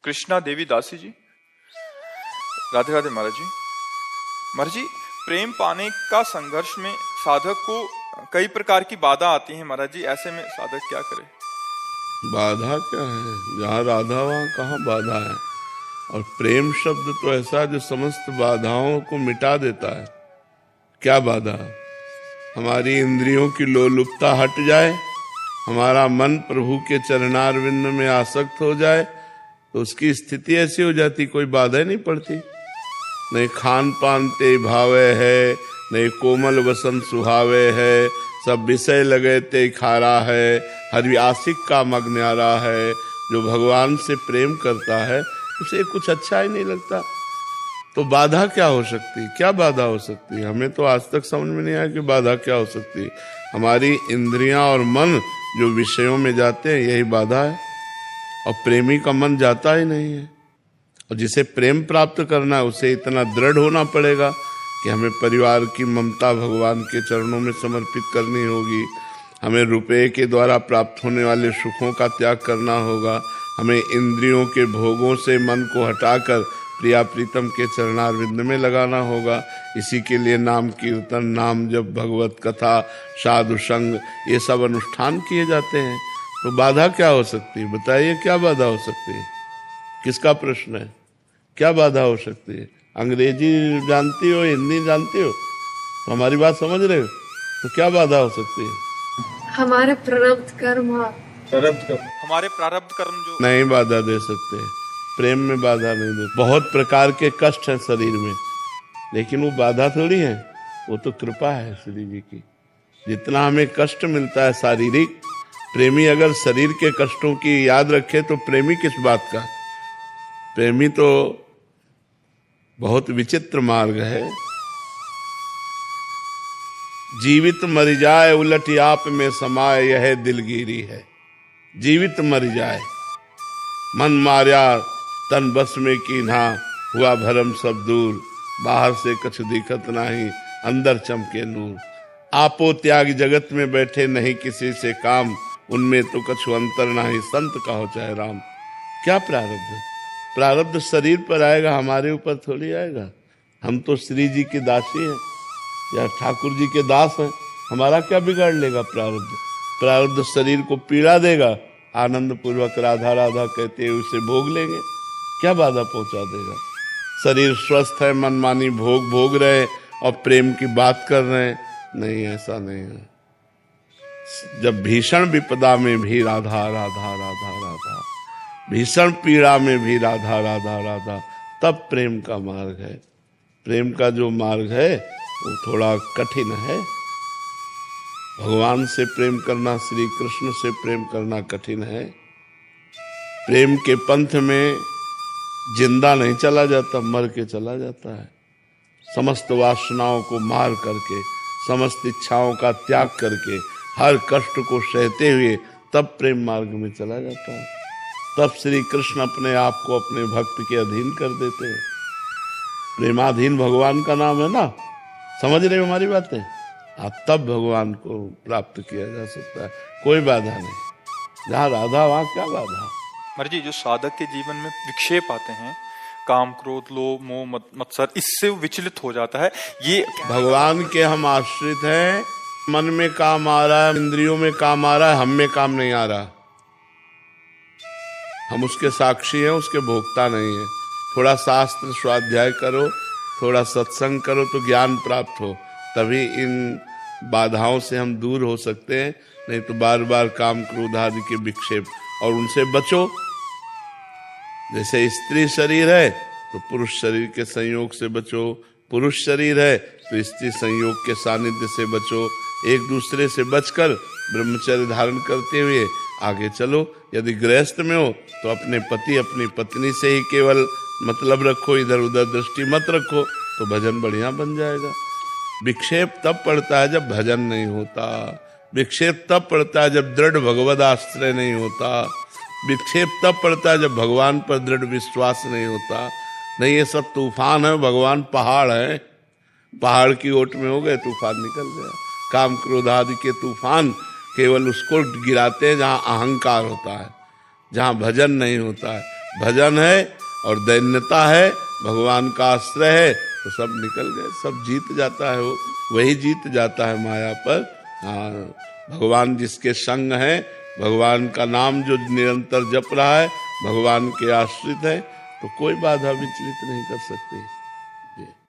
कृष्णा देवी दासी जी। राधे राधे महाराज जी। महाराज जी, प्रेम पाने का संघर्ष में साधक को कई प्रकार की बाधा आती हैं महाराज जी, ऐसे में साधक क्या करे? बाधा क्या है? जहाँ राधा वहाँ कहाँ बाधा है। और प्रेम शब्द तो ऐसा जो समस्त बाधाओं को मिटा देता है। क्या बाधा? हमारी इंद्रियों की लोलुपता हट जाए, हमारा मन प्रभु के चरणारविंद में आसक्त हो जाए, तो उसकी स्थिति ऐसी हो जाती, कोई बाधा नहीं पड़ती। नहीं खान पान ते भावे है, नहीं कोमल वसन सुहावे है, सब विषय लगे ते खारा है, हरि आशिक का मग न्यारा है। जो भगवान से प्रेम करता है उसे कुछ अच्छा ही नहीं लगता। तो बाधा क्या हो सकती? क्या बाधा हो सकती? हमें तो आज तक समझ में नहीं आया कि बाधा क्या हो सकती। हमारी इंद्रियां और मन जो विषयों में जाते हैं यही बाधा है। और प्रेमी का मन जाता ही नहीं है। और जिसे प्रेम प्राप्त करना है उसे इतना दृढ़ होना पड़ेगा कि हमें परिवार की ममता भगवान के चरणों में समर्पित करनी होगी, हमें रुपए के द्वारा प्राप्त होने वाले सुखों का त्याग करना होगा, हमें इंद्रियों के भोगों से मन को हटाकर प्रिया प्रीतम के चरणारविंद में लगाना होगा। इसी के लिए नाम कीर्तन, नाम जप, भगवत कथा, साधु संग, ये सब अनुष्ठान किए जाते हैं। तो बाधा क्या हो सकती है? बताइए, क्या बाधा हो सकती है? किसका प्रश्न है? क्या बाधा हो सकती है? अंग्रेजी जानती हो, हिंदी जानती हो, तो हमारी बात समझ रहे हो? तो क्या बाधा हो सकती है? हमारे प्रारब्ध कर्म हमारे प्रारब्ध कर्म जो नहीं बाधा दे सकते। प्रेम में बाधा नहीं दे। बहुत प्रकार के कष्ट हैं शरीर में, लेकिन वो बाधा थोड़ी है, वो तो कृपा है श्री जी की। जितना हमें कष्ट मिलता है शारीरिक, प्रेमी अगर शरीर के कष्टों की याद रखे तो प्रेमी किस बात का? प्रेमी तो बहुत विचित्र मार्ग है। जीवित मर जाए उलट आप में समाए, यह दिलगिरी है। जीवित मर जाए, मन मार्या तन बस में कीन्हा, हुआ भरम सब दूर, बाहर से कछ दिखत नहीं, अंदर चमके नूर। आपो त्याग जगत में बैठे नहीं किसी से काम, उनमें तो कछु अंतर नहीं, संत कहो चाहे राम। क्या प्रारब्ध? प्रारब्ध शरीर पर आएगा, हमारे ऊपर थोड़ी आएगा। हम तो श्री जी की दासी हैं या ठाकुर जी के दास हैं, हमारा क्या बिगाड़ लेगा प्रारब्ध? प्रारब्ध शरीर को पीड़ा देगा, आनंद पूर्वक राधा राधा कहते हुए उसे भोग लेंगे। क्या बाधा पहुंचा देगा? शरीर स्वस्थ है, मनमानी भोग भोग रहे और प्रेम की बात कर रहे हैं। नहीं, ऐसा नहीं है। जब भीषण विपदा में भी राधा राधा राधा राधा, भीषण पीड़ा में भी राधा राधा राधा, तब प्रेम का मार्ग है। प्रेम का जो मार्ग है वो थोड़ा कठिन है। भगवान से प्रेम करना, श्री कृष्ण से प्रेम करना कठिन है। प्रेम के पंथ में जिंदा नहीं चला जाता, मर के चला जाता है। समस्त वासनाओं को मार करके, समस्त इच्छाओं का त्याग करके, हर कष्ट को सहते हुए तब प्रेम मार्ग में चला जाता है। तब श्री कृष्ण अपने आप को अपने भक्त के अधीन कर देते हैं। प्रेमाधीन भगवान का नाम है ना, समझ रहे हो हमारी बातें? तब भगवान को प्राप्त किया जा सकता है। कोई बाधा नहीं। जहाँ राधा वहाँ क्या बाधा? महाराज जी, जो साधक के जीवन में विक्षेप आते हैं, काम क्रोध लोभ मोह मत्सर, इससे वो विचलित हो जाता है। ये भगवान के हम आश्रित हैं। मन में काम आ रहा है, इंद्रियों में काम आ रहा है, हम में काम नहीं आ रहा। हम उसके साक्षी हैं, उसके भोक्ता नहीं है। थोड़ा शास्त्र स्वाध्याय करो, थोड़ा सत्संग करो तो ज्ञान प्राप्त हो, तभी इन बाधाओं से हम दूर हो सकते हैं। नहीं तो बार बार काम क्रोध आदि के विक्षेप, और उनसे बचो। जैसे स्त्री शरीर है तो पुरुष शरीर के संयोग से बचो, पुरुष शरीर है तो स्त्री संयोग के सानिध्य से बचो। एक दूसरे से बचकर ब्रह्मचर्य धारण करते हुए आगे चलो। यदि गृहस्थ में हो तो अपने पति अपनी पत्नी से ही केवल मतलब रखो, इधर उधर दृष्टि मत रखो, तो भजन बढ़िया बन जाएगा। विक्षेप तब पड़ता है जब भजन नहीं होता। विक्षेप तब पड़ता है जब दृढ़ भगवद आश्रय नहीं होता। विक्षेप तब पड़ता है जब भगवान पर दृढ़ विश्वास नहीं होता। नहीं, ये सब तूफान है, भगवान पहाड़ है। पहाड़ की ओट में हो गए, तूफान निकल गया। काम क्रोध आदि के तूफान केवल उसको गिराते हैं जहाँ अहंकार होता है, जहाँ भजन नहीं होता है। भजन है और दैन्यता है, भगवान का आश्रय है, तो सब निकल गए, सब जीत जाता है, वो वही जीत जाता है माया पर। हाँ, भगवान जिसके संग है, भगवान का नाम जो निरंतर जप रहा है, भगवान के आश्रित है, तो कोई बाधा विचलित नहीं कर सकती।